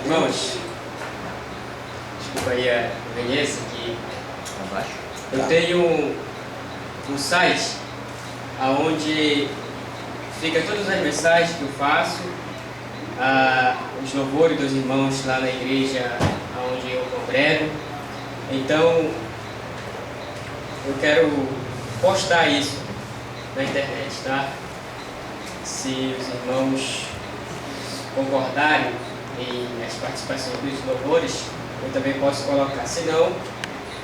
Irmãos, desculpa aí a conveniência que eu tenho um site onde fica todas as mensagens que eu faço, os louvores dos irmãos lá na igreja onde eu congrego. Então, eu quero postar isso na internet, tá? Se os irmãos concordarem em as participações dos louvores, eu também posso colocar. Se não,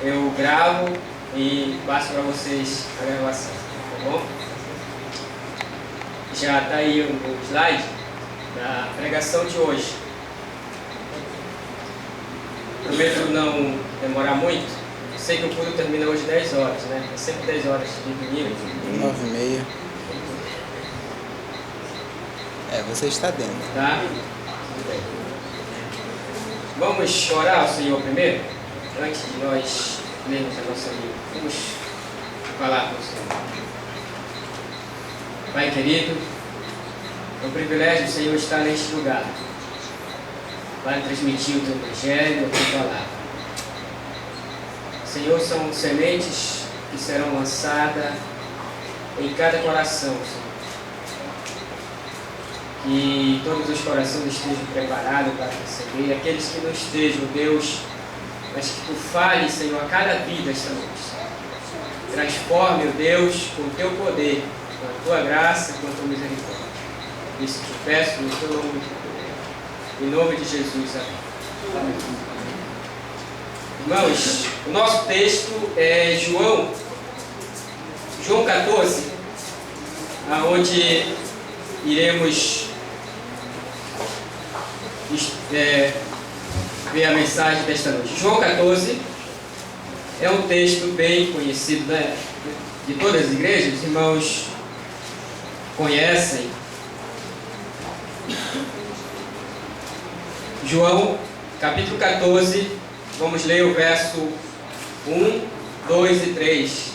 eu gravo e passo para vocês a gravação, tá bom? Já está aí o slide da pregação de hoje. Prometo não demorar muito. Sei que o culto termina hoje 10 horas, né? É sempre 10 horas de domingo. 9h30. Você está dentro. Tá? Tudo bem. Vamos orar ao Senhor primeiro? Antes de nós lermos a nossa Bíblia. Vamos falar com o Senhor. Pai querido, é um privilégio o Senhor estar neste lugar para transmitir o Teu Evangelho, a Tua Palavra. Senhor, são sementes que serão lançadas em cada coração, Senhor. Que todos os corações estejam preparados para receber, aqueles que não estejam, Deus, mas que Tu fale, Senhor, a cada vida esta noite. Transforme, Deus, com o Teu poder, com a Tua graça, com a Tua misericórdia. Isso te peço no Teu nome, em nome de Jesus. Amém. Irmãos, o nosso texto é João 14, aonde iremos ver a mensagem desta noite. João 14 é um texto bem conhecido, né, de todas as igrejas. Os irmãos conhecem. João capítulo 14, vamos ler o verso 1, 2 e 3.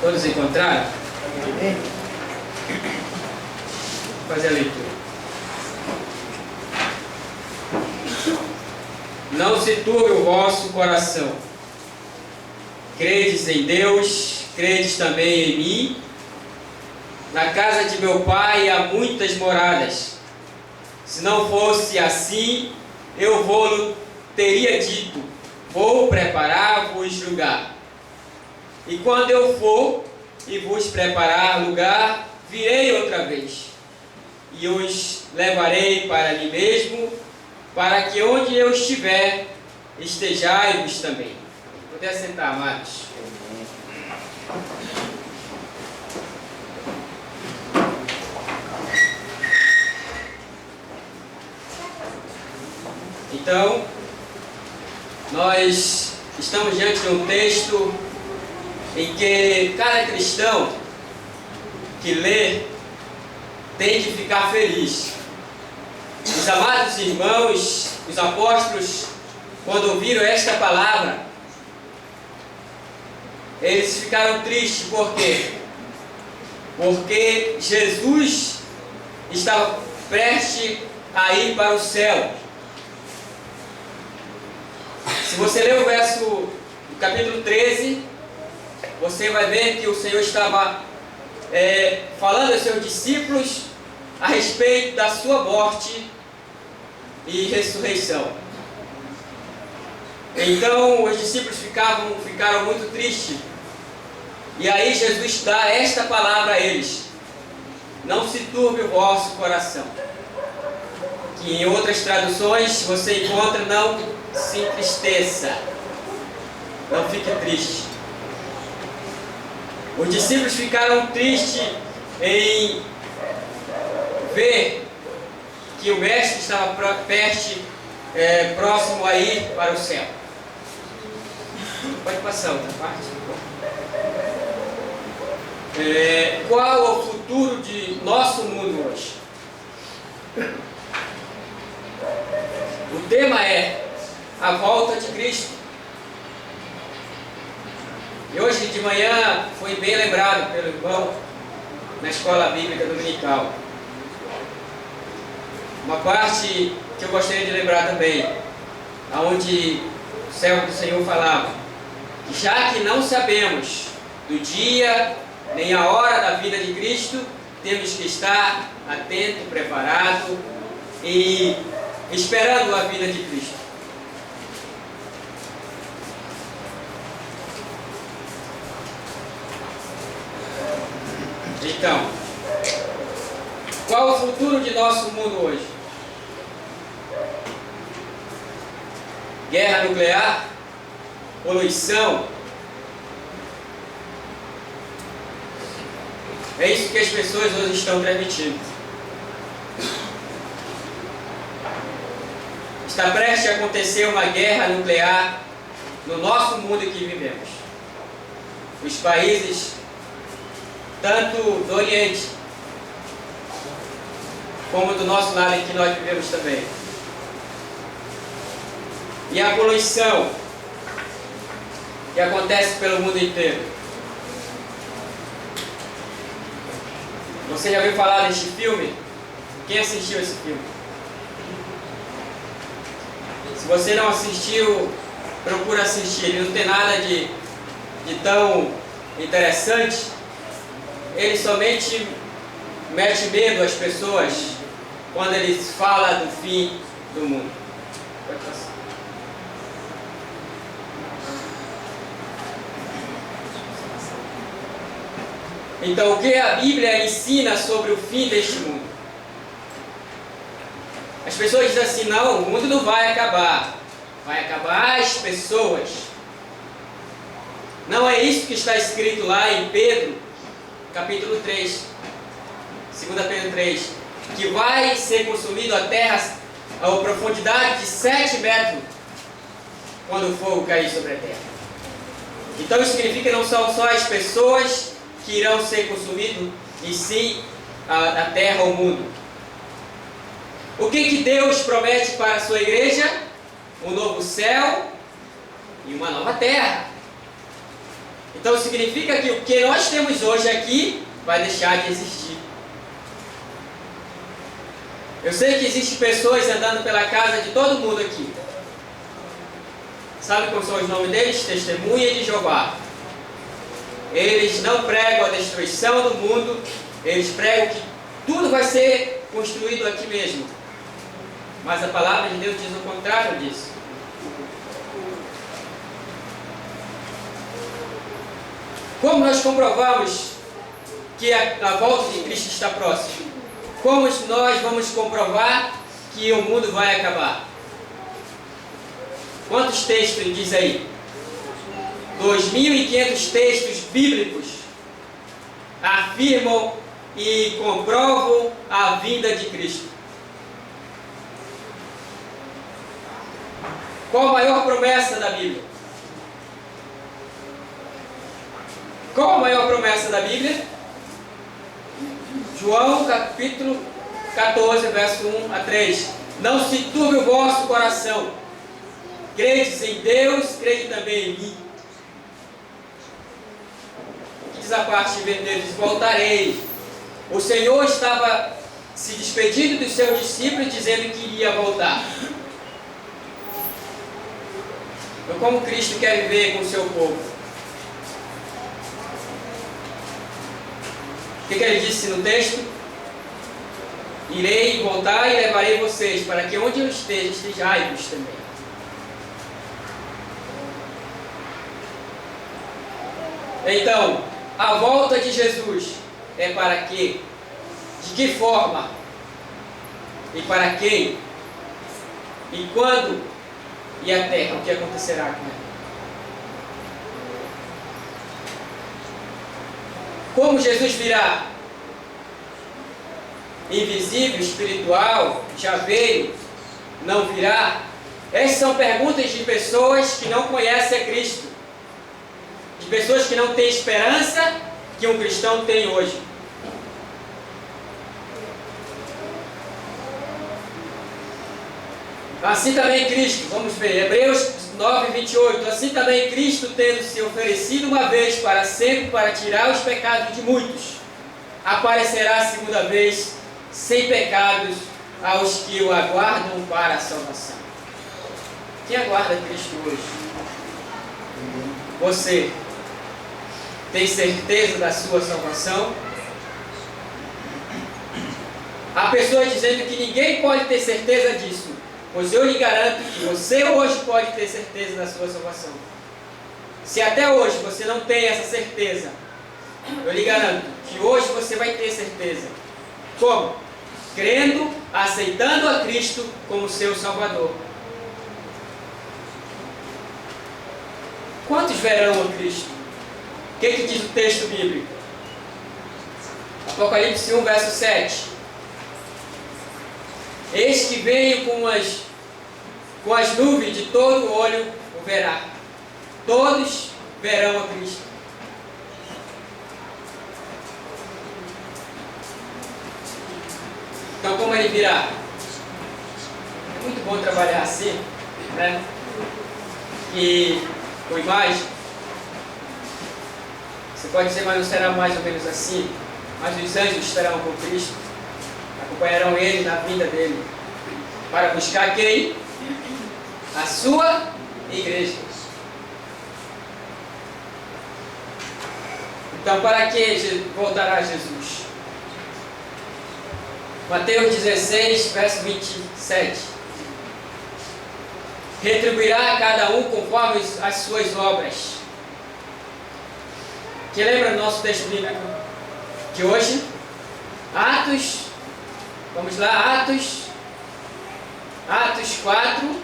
Todos encontraram? Vou fazer a leitura. Não se turbe o vosso coração. Credes em Deus, credes também em mim. Na casa de meu Pai há muitas moradas. Se não fosse assim, eu teria dito: vou preparar-vos lugar. E quando eu for e vos preparar lugar, virei outra vez, e os levarei para mim mesmo, para que onde eu estiver, estejais também. Poder sentar, amados. Então, nós estamos diante de um texto em que cada cristão que lê tem de ficar feliz. Os amados irmãos, os apóstolos, quando ouviram esta palavra, eles ficaram tristes. Por quê? Porque Jesus estava prestes a ir para o céu. Se você ler o capítulo 13, você vai ver que o Senhor estava falando aos seus discípulos a respeito da sua morte e ressurreição. Então os discípulos ficaram muito tristes. E aí Jesus dá esta palavra a eles: não se turbe o vosso coração. Que em outras traduções você encontra: não se entristeça, não fique triste. Os discípulos ficaram tristes em ver que o Mestre estava próximo a ir para o céu. Pode passar outra parte. Qual é o futuro de nosso mundo hoje? O tema é a volta de Cristo. E hoje de manhã foi bem lembrado pelo irmão na escola bíblica dominical. Uma parte que eu gostaria de lembrar também, onde o servo do Senhor falava, já que não sabemos do dia nem a hora da vida de Cristo, temos que estar atento, preparado e esperando a vida de Cristo. Então, qual o futuro de nosso mundo hoje? Guerra nuclear? Poluição? É isso que as pessoas hoje estão transmitindo. Está prestes a acontecer uma guerra nuclear no nosso mundo em que vivemos. Os países, tanto do Oriente, como do nosso lado em que nós vivemos também. E a poluição que acontece pelo mundo inteiro. Você já ouviu falar deste filme? Quem assistiu esse filme? Se você não assistiu, procura assistir. Ele não tem nada de tão interessante. Ele somente mete medo às pessoas quando ele fala do fim do mundo. Pode passar. Então, o que a Bíblia ensina sobre o fim deste mundo? As pessoas dizem assim, não, o mundo não vai acabar. Vai acabar as pessoas. Não é isso que está escrito lá em Pedro, capítulo 3, 2 Pedro 3, que vai ser consumido a terra a profundidade de 7 metros quando o fogo cair sobre a terra. Então isso significa que não são só as pessoas que irão ser consumidos, e sim a terra ou o mundo. O que Deus promete para a sua igreja? Um novo céu e uma nova terra. Então significa que o que nós temos hoje aqui vai deixar de existir. Eu sei que existem pessoas andando pela casa de todo mundo aqui. Sabe quais são os nomes deles? Testemunha de Jeová. Eles não pregam a destruição do mundo, eles pregam que tudo vai ser construído aqui mesmo. Mas a palavra de Deus diz o contrário disso. Como nós comprovamos que a volta de Cristo está próxima? Como nós vamos comprovar que o mundo vai acabar? Quantos textos diz aí? 2.500 textos bíblicos afirmam e comprovam a vinda de Cristo. Qual a maior promessa da Bíblia? Qual a maior promessa da Bíblia? João capítulo 14, verso 1 a 3. Não se turbe o vosso coração. Credes em Deus, crede também em mim. Que diz a parte dele, diz, voltarei. O Senhor estava se despedindo dos seus discípulos, dizendo que iria voltar. Então, como Cristo quer viver com o seu povo? O que ele disse no texto? Irei voltar e levarei vocês, para que onde eu esteja, estejais também. Então, a volta de Jesus é para quê? De que forma? E para quem? E quando? E a terra? O que acontecerá com ela? Como Jesus virá? Invisível, espiritual, já veio, não virá? Essas são perguntas de pessoas que não conhecem a Cristo. De pessoas que não têm esperança que um cristão tem hoje. Assim também Cristo, vamos ver, Hebreus 9, 28. Assim também Cristo, tendo se oferecido uma vez para sempre para tirar os pecados de muitos, aparecerá a segunda vez, sem pecados, aos que o aguardam para a salvação. Quem aguarda Cristo hoje? Você tem certeza da sua salvação? Há pessoas dizendo que ninguém pode ter certeza disso, pois eu lhe garanto que você hoje pode ter certeza da sua salvação. Se até hoje você não tem essa certeza, eu lhe garanto que hoje você vai ter certeza. Como? Crendo, aceitando a Cristo como seu Salvador. Quantos verão a Cristo? O que diz o texto bíblico? Apocalipse 1, verso 7. Eis que venho com as nuvens, de todo olho o verá. Todos verão a Cristo. Então, como ele virá? É muito bom trabalhar assim, né? E com imagem. Você pode dizer, mas não será mais ou menos assim? Mas os anjos estarão com Cristo, acompanharão ele na vinda dele, para buscar quem? A sua igreja. Então, para que voltará Jesus? Mateus 16, verso 27. Retribuirá a cada um conforme as suas obras. Que lembra do nosso texto bíblico de hoje? Atos, vamos lá, Atos 4.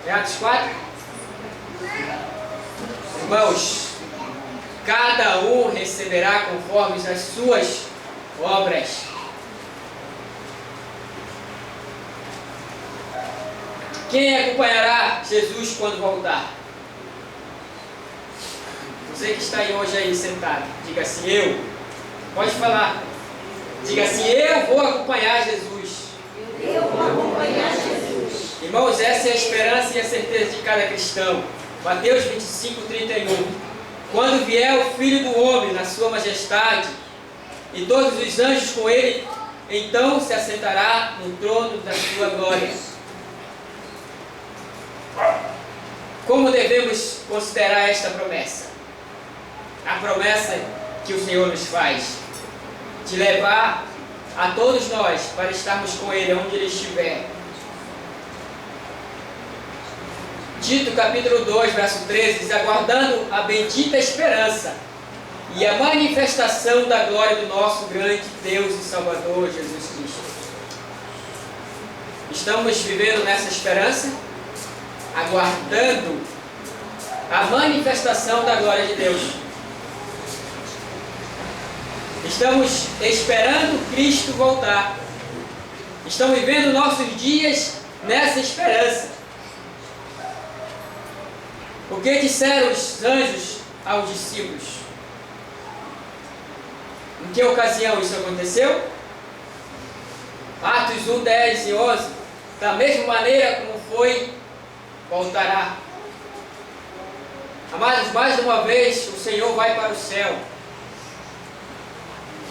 É Atos 4? Irmãos, cada um receberá conforme as suas obras. Quem acompanhará Jesus quando voltar? Você que está aí hoje aí sentado, diga assim, eu. Pode falar. Diga assim, eu vou acompanhar Jesus. Eu vou acompanhar Jesus. Irmãos, essa é a esperança e a certeza de cada cristão. Mateus 25, 31. Quando vier o Filho do Homem na sua majestade, e todos os anjos com ele, então se assentará no trono da sua glória. Como devemos considerar esta promessa? A promessa que o Senhor nos faz de levar a todos nós para estarmos com Ele onde Ele estiver. Tito capítulo 2, verso 13 diz, aguardando a bendita esperança e a manifestação da glória do nosso grande Deus e Salvador Jesus Cristo. Estamos vivendo nessa esperança, aguardando a manifestação da glória de Deus. Estamos esperando Cristo voltar. Estamos vivendo nossos dias nessa esperança. O que disseram os anjos aos discípulos? Em que ocasião isso aconteceu? Atos 1, 10 e 11. Da mesma maneira como foi, voltará. Amados, mais uma vez o Senhor vai para o céu.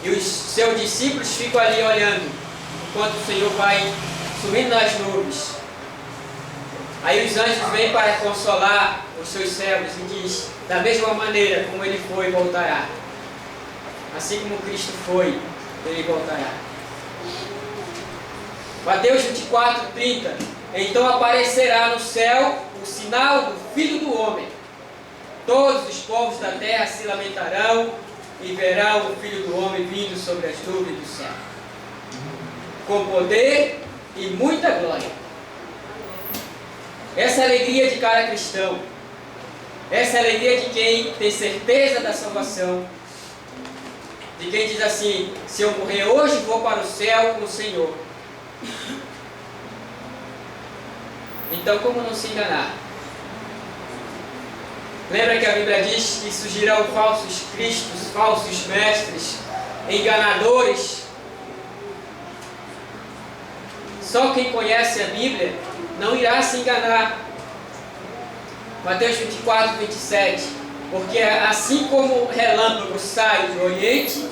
E os seus discípulos ficam ali olhando, enquanto o Senhor vai subindo nas nuvens. Aí os anjos vêm para consolar os seus servos e diz, da mesma maneira como ele foi, voltará. Assim como Cristo foi, ele voltará. Mateus 24, 30. Então aparecerá no céu o sinal do Filho do Homem. Todos os povos da terra se lamentarão e verão o Filho do Homem vindo sobre as nuvens do céu, com poder e muita glória. Essa é a alegria de cada cristão. Essa é a alegria de quem tem certeza da salvação. De quem diz assim, se eu morrer hoje, vou para o céu com o Senhor. Então, como não se enganar? Lembra que a Bíblia diz que surgirão falsos cristos, falsos mestres, enganadores. Só quem conhece a Bíblia não irá se enganar. Mateus 24, 27. Porque assim como o relâmpago sai do Oriente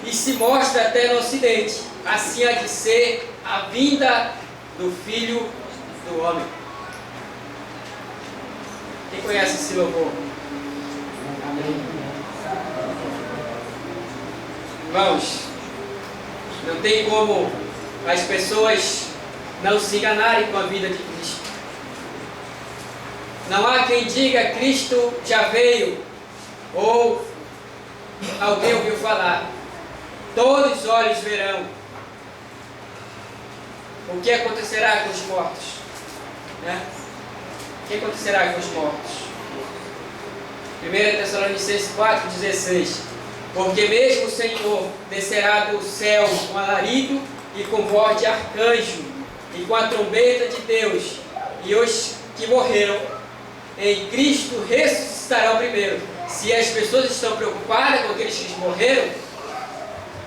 e se mostra até no Ocidente. Assim há de ser a vinda do Filho do Homem. Quem conhece esse louvor? Irmãos, não tem como as pessoas não se enganarem com a vida de Cristo. Não há quem diga Cristo já veio ou alguém ouviu falar. Todos os olhos verão. O que acontecerá com os mortos? Né? O que acontecerá com os mortos? 1 Tessalonicenses 4,16. Porque mesmo o Senhor descerá do céu com alarido e com voz de arcanjo e com a trombeta de Deus, e os que morreram em Cristo ressuscitarão primeiro. Se as pessoas estão preocupadas com aqueles que morreram,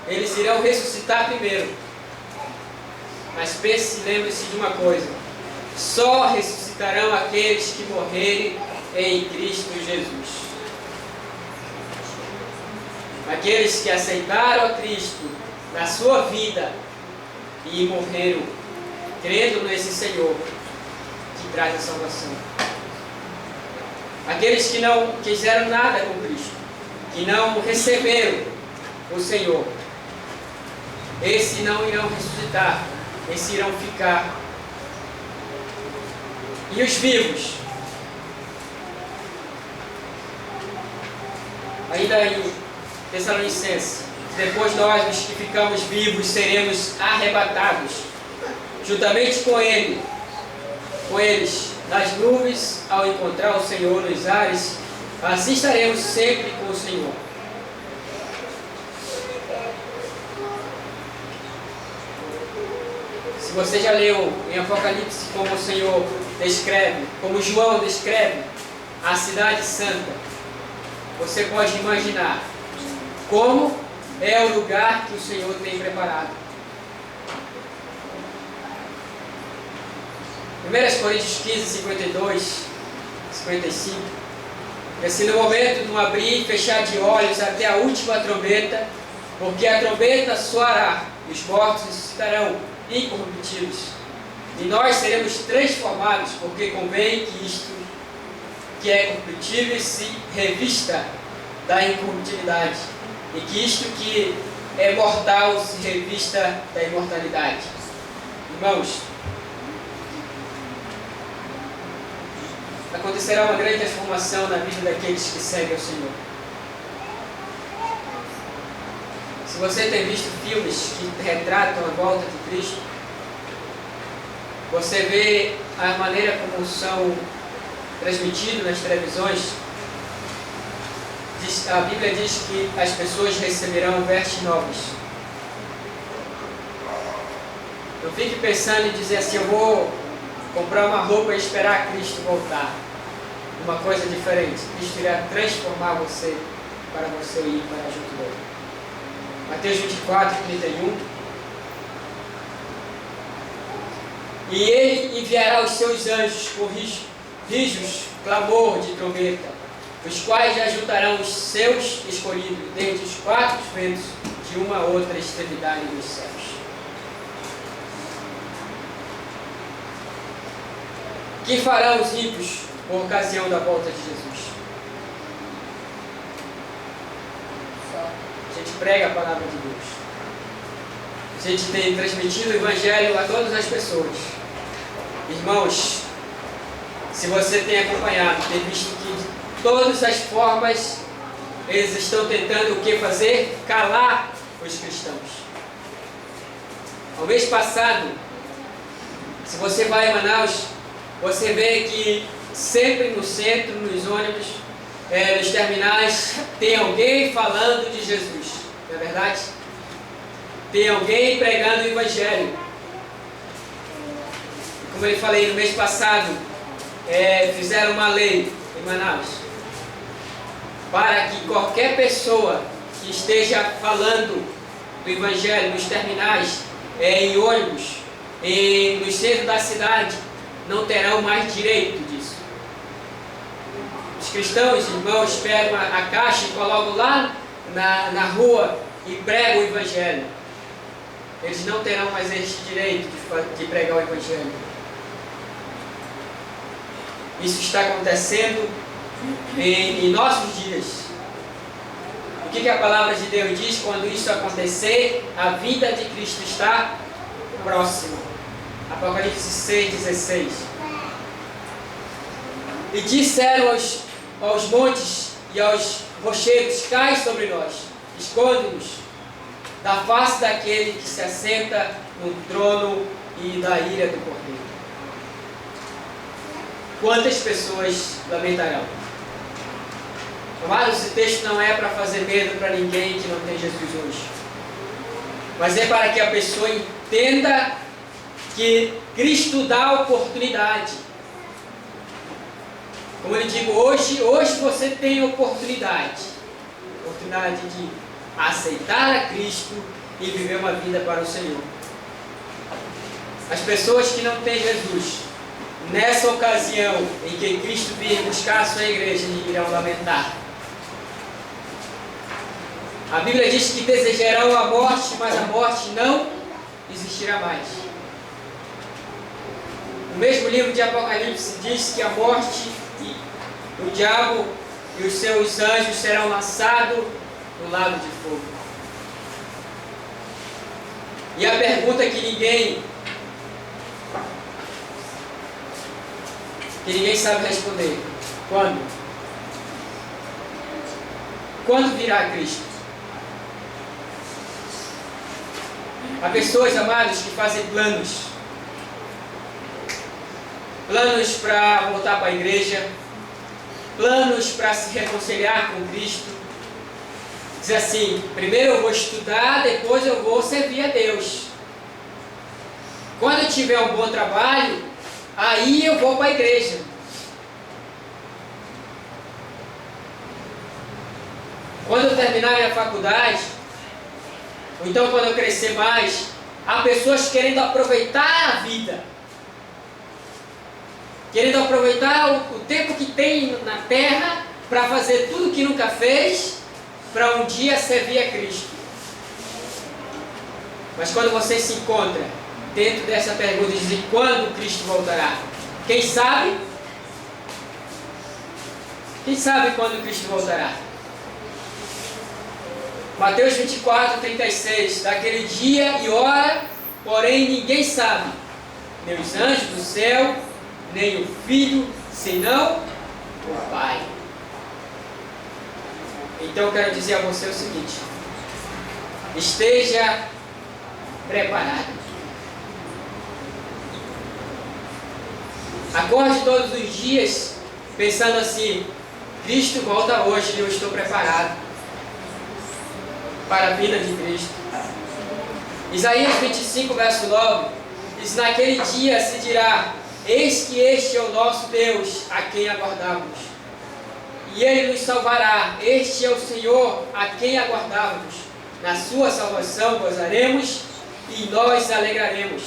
eles irão ressuscitar primeiro. Mas pense, lembre-se de uma coisa: só ressuscitarão aqueles que morrerem em Cristo Jesus. Aqueles que aceitaram a Cristo na sua vida e morreram crendo nesse Senhor que traz a salvação. Aqueles que não quiseram nada com Cristo, que não receberam o Senhor, esses não irão ressuscitar, esses irão ficar. E os vivos? Ainda em Tessalonicenses: depois nós, os que ficamos vivos, seremos arrebatados, juntamente com eles, nas nuvens, ao encontrar o Senhor nos ares. Assim estaremos sempre com o Senhor. Se você já leu em Apocalipse como o Senhor descreve, como João descreve a cidade santa, você pode imaginar como é o lugar que o Senhor tem preparado. 1 Coríntios 15, 52, 55. E assim, no momento, no abrir e fechar de olhos até a última trombeta, porque a trombeta soará, e os mortos ressuscitarão incorruptíveis, e nós seremos transformados, porque convém que isto que é corruptível se revista da incorruptibilidade, e que isto que é mortal se revista da imortalidade. Irmãos, acontecerá uma grande transformação na vida daqueles que seguem ao Senhor. Se você tem visto filmes que retratam a volta de Cristo, você vê a maneira como são transmitidos nas televisões. A Bíblia diz que as pessoas receberão vestes novas. Não fique pensando em dizer assim: eu vou comprar uma roupa e esperar Cristo voltar. Uma coisa diferente. Cristo irá transformar você para você ir para junto dele. Mateus 24, 31. E ele enviará os seus anjos com rijos, clamor de trombeta, os quais ajuntarão os seus escolhidos desde os quatro ventos de uma a outra extremidade dos céus. Que farão os ímpios por ocasião da volta de Jesus? A gente prega a palavra de Deus. A gente tem transmitido o Evangelho a todas as pessoas. Irmãos, se você tem acompanhado, tem visto que de todas as formas eles estão tentando o que fazer? Calar os cristãos. Ao mês passado, se você vai a Manaus, você vê que sempre no centro, nos ônibus, nos terminais, tem alguém falando de Jesus. Não é verdade? Tem alguém pregando o Evangelho. Como eu falei no mês passado, fizeram uma lei em Manaus para que qualquer pessoa que esteja falando do Evangelho nos terminais, em ônibus, no centro da cidade, não terão mais direito disso. Os cristãos, irmãos, pegam a caixa e colocam lá na rua e pregam o Evangelho, eles não terão mais este direito de pregar o Evangelho. Isso está acontecendo em nossos dias. O que a palavra de Deus diz? Quando isso acontecer, a vinda de Cristo está próxima. Apocalipse 6,16. E disseram aos montes e aos rochedos: cai sobre nós, esconde-nos da face daquele que se assenta no trono e da ira do Cordeiro. Quantas pessoas lamentarão? Amados, esse texto não é para fazer medo para ninguém que não tem Jesus hoje, mas é para que a pessoa entenda que Cristo dá oportunidade. Como eu digo, hoje você tem oportunidade de aceitar a Cristo e viver uma vida para o Senhor. As pessoas que não têm Jesus, nessa ocasião em que Cristo vir buscar a sua igreja, irão lamentar. A Bíblia diz que desejarão a morte, mas a morte não existirá mais. O mesmo livro de Apocalipse diz que a morte e o diabo e os seus anjos serão lançados no lago de fogo. E a pergunta que ninguém sabe responder: quando? Quando virá Cristo? Há pessoas, amados, que fazem planos para voltar para a igreja, planos para se reconciliar com Cristo. Diz assim: primeiro eu vou estudar, depois eu vou servir a Deus. Quando eu tiver um bom trabalho, aí eu vou para a igreja. Quando eu terminar minha faculdade, ou então quando eu crescer mais, há pessoas querendo aproveitar a vida, querendo aproveitar o tempo que tem na terra para fazer tudo que nunca fez, para um dia servir a Cristo. Mas quando você se encontra dentro dessa pergunta de quando Cristo voltará, quem sabe? Quem sabe quando Cristo voltará? Mateus 24, 36. Daquele dia e hora, porém ninguém sabe, nem os anjos do céu, nem o Filho, senão o Pai. Então eu quero dizer a você o seguinte: esteja preparado. Acorde todos os dias pensando assim: Cristo volta hoje e eu estou preparado para a vida de Cristo. Isaías 25, verso 9 diz: naquele dia se dirá: eis que este é o nosso Deus, a quem aguardávamos, e Ele nos salvará. Este é o Senhor, a quem aguardávamos. Na sua salvação gozaremos e nós alegraremos.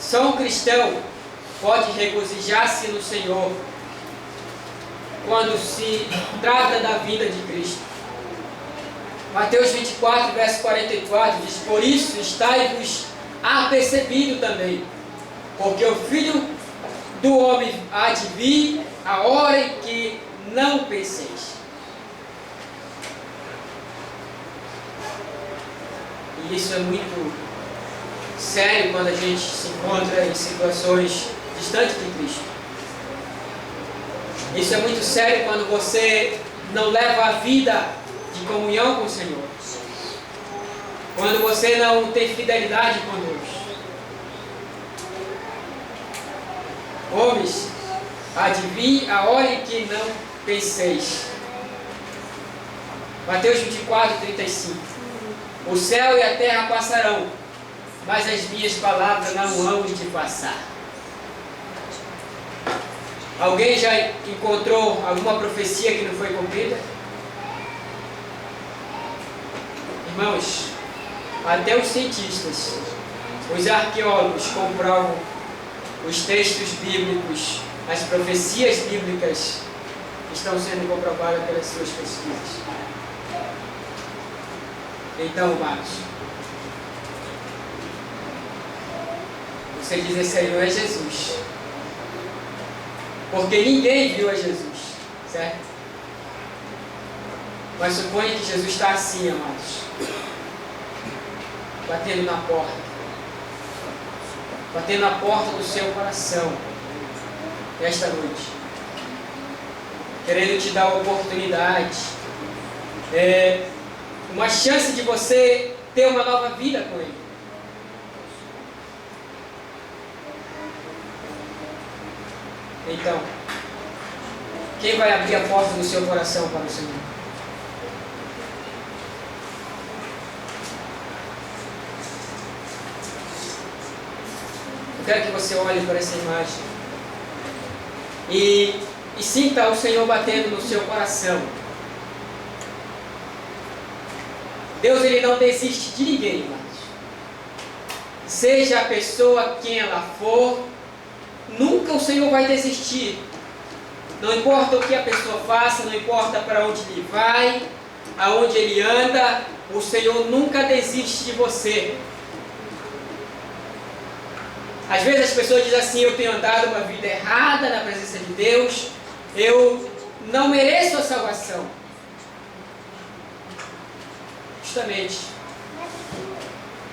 Só um cristão pode regozijar-se no Senhor quando se trata da vida de Cristo. Mateus 24, verso 44 diz: por isso estai-vos apercebido também, porque o Filho do Homem há de vir a hora em que não penseis. E isso é muito sério quando a gente se encontra em situações distantes de Cristo. Isso é muito sério quando você não leva a vida de comunhão com o Senhor, quando você não tem fidelidade com Deus. Homens, há de vir a hora em que não penseis. Mateus 24, 35. O céu e a terra passarão, mas as minhas palavras não hão de passar. Alguém já encontrou alguma profecia que não foi cumprida? Irmãos, até os cientistas, os arqueólogos comprovam os textos bíblicos, as profecias bíblicas estão sendo comprovadas pelas suas pesquisas. Então, amados, você diz: esse aí não é Jesus. Porque ninguém viu a Jesus, certo? Mas suponha que Jesus está assim, amados, batendo na porta do seu coração, esta noite, querendo te dar a oportunidade, uma chance de você ter uma nova vida com Ele. Então, quem vai abrir a porta do seu coração para o Senhor? Eu quero que você olhe para essa imagem e sinta o Senhor batendo no seu coração. Deus, Ele não desiste de ninguém, irmãos. Seja a pessoa quem ela for, nunca o Senhor vai desistir. Não importa o que a pessoa faça, não importa para onde ele vai, aonde ele anda, o Senhor nunca desiste de você. Às vezes as pessoas dizem assim: eu tenho andado uma vida errada na presença de Deus, eu não mereço a salvação. Justamente,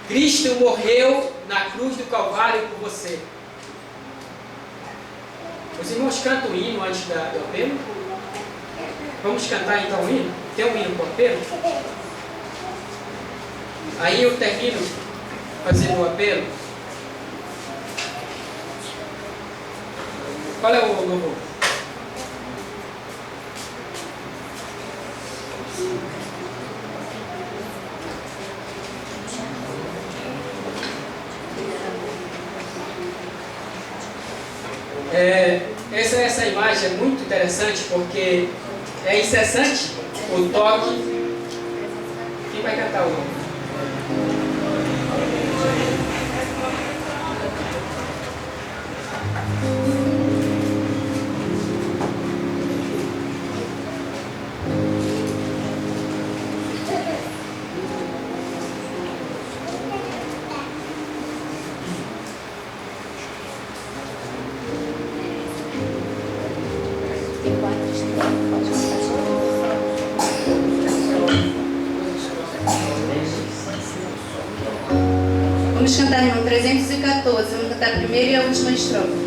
Cristo morreu na cruz do Calvário por você. Os irmãos cantam o hino antes do apelo? Vamos cantar então o hino? Tem um hino com apelo? Aí eu termino fazendo o apelo. Qual é o louvor? Essa imagem é muito interessante porque é incessante o toque. Quem vai cantar o louvor? Vamos cantar, irmão, 314. Vamos cantar a primeira e a última estrofe.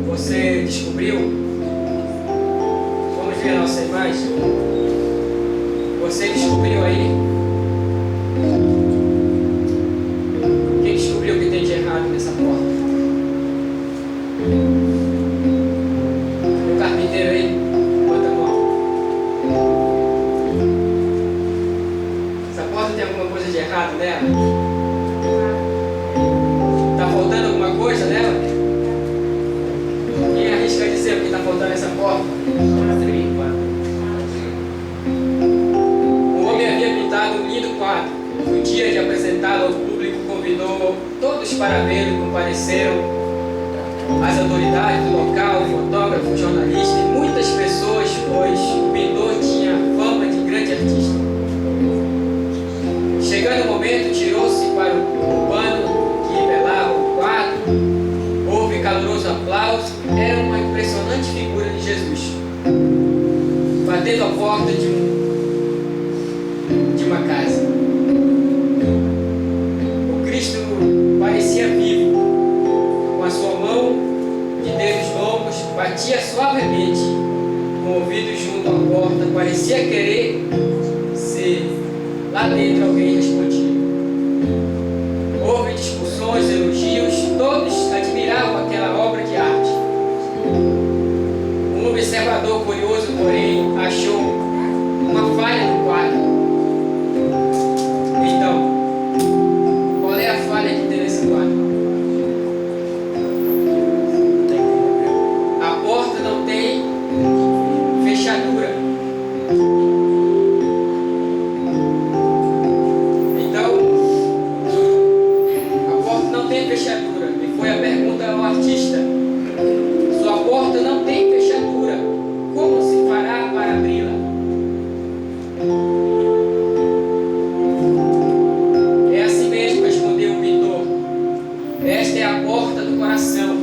Você descobriu? Vamos ver a nossa imagem. Você descobriu aí? Quem descobriu o que tem de errado nessa porta? O carpinteiro aí, bota a mão. Essa porta tem alguma coisa de errado nela? Está faltando alguma coisa nela? Quem arrisca dizer o que está faltando nessa porta? O homem havia pintado um lindo quadro. No dia de apresentá-lo ao público, convidou todos para vê-lo e compareceram as autoridades do local, fotógrafos, jornalistas e muitas pessoas, pois o pintor tinha fama de grande artista. Chegando o momento, tirou-se para o pano que revelava o quadro, houve caloroso aplauso, era uma impressionante figura de Jesus, batendo a porta de uma casa. O Cristo parecia vivo, com a sua mão de dedos longos, batia suavemente com o ouvido junto à porta, parecia querer se lá dentro alguém respondia. Houve discussões, elogios, todos admiravam aquela obra de arte. Um observador curioso, porém, achou uma falha no quadro. Então, qual é a falha que tem nesse quadro? A porta não tem fechadura. Então, a porta não tem fechadura. E foi a pergunta ao artista. Sua porta não tem fechadura. Como se fará para abri-la? É assim mesmo, respondeu o pintor. Esta é a porta do coração.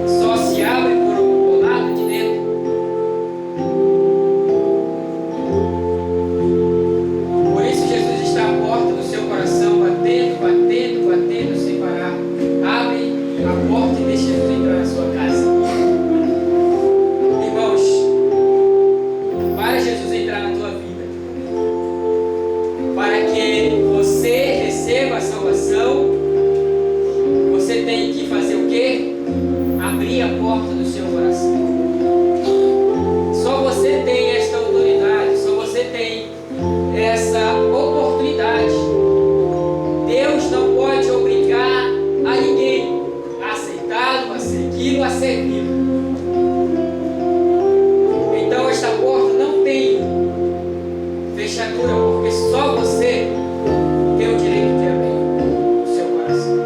Só se abre por lado de dentro. Por isso Jesus está à porta do seu coração, batendo, batendo, batendo sem parar. Abre a porta e deixa Jesus entrar na sua casa. Irmãos, para Jesus entrar na tua vida, para que você receba a salvação, você tem que fazer o quê? Abrir a porta do seu coração. Só você tem esta autoridade, só você tem essa oportunidade. Deus não pode obrigar a ninguém a aceitá-lo, a segui-lo, a servi-lo. Então esta porta não tem fechadura, porque só você tem o direito de abrir o seu coração.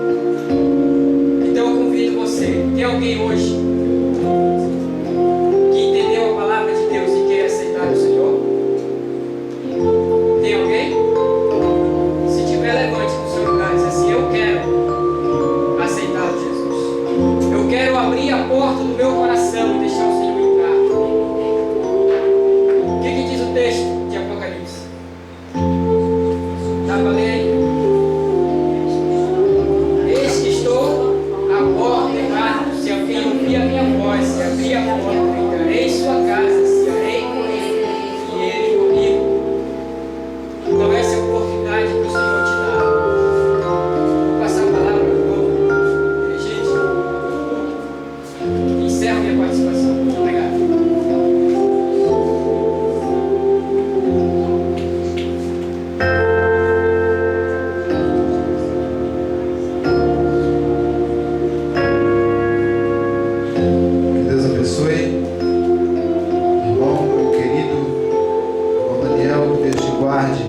Então eu convido você. Tem alguém hoje